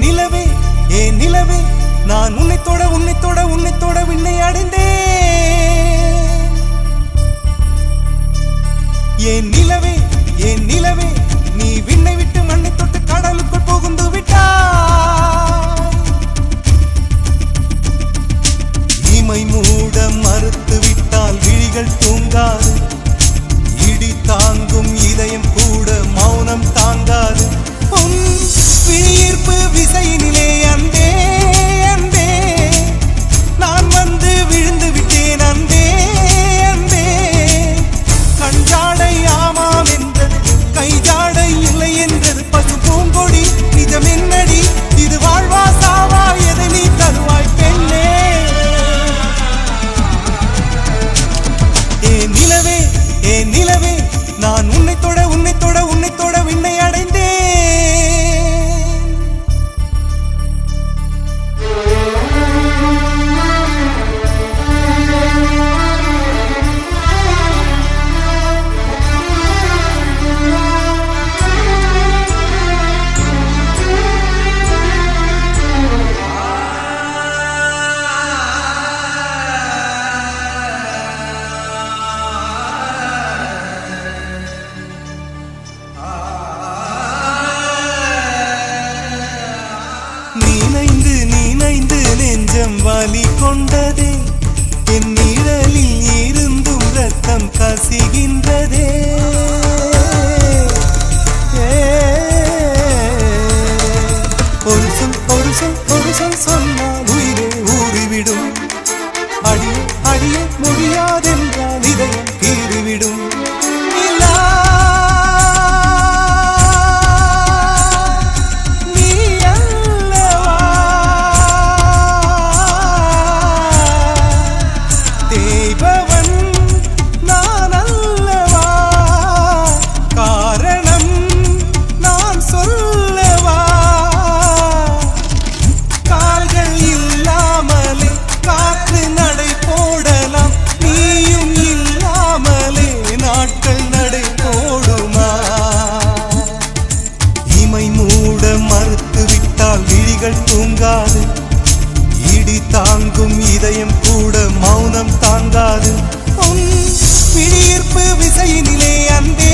நிலவே ஏ நிலவே நான் உன்னை தொட உன்னை தொட உன்னை தொட விண்ணை அடைந்தேன். ஏன் நிலவே ஏன் நிலவே நீ விண்ணை விட்டு மண்ணை தொட்டு கடலுக்குள் புகுந்து விட்டாய். இமை மூட மறுத்து விட்டால் விழிகள் தூங்காது. இடி தாங்கும் இதயம் கூட மௌனம் தாங்காது. உன் விழியீர்ப்பு விசையினிலே அன்பே அன்பே நான் வந்து விழுந்து விட்டேன் அன்பே அன்பே. கஞ்சாடை ஆமாம் என்றது கைஜாடை இல்லை என்றது பசு பூங்கொடி நிஜம் என்னடி இது வாழ்வா சாவா எதை நீ தருவாய் பெண்ணே. ஏ நிலவே ஏ நிலவே நான் உன்னை தொட உன்னை தொட உன்னை தொட விண்ணை அடைந்தேன். நீனைந்து நெஞ்சம் வலி கொண்டதே என் நிழலில் இருந்தும் ரத்தம் கசிகின்றதே. ஒரு சொல் ஒரு சொல் ஒரு சொல் சொன்னால் உயிரே ஊறிவிடும். அடிய அடிய முடியாதென்றால் இதயம் கீறிவிடும். தூங்காது. இடி தாங்கும் இதயம் கூட மௌனம் தாங்காது. உன் விழியீர்ப்பு விசையினிலே அன்பே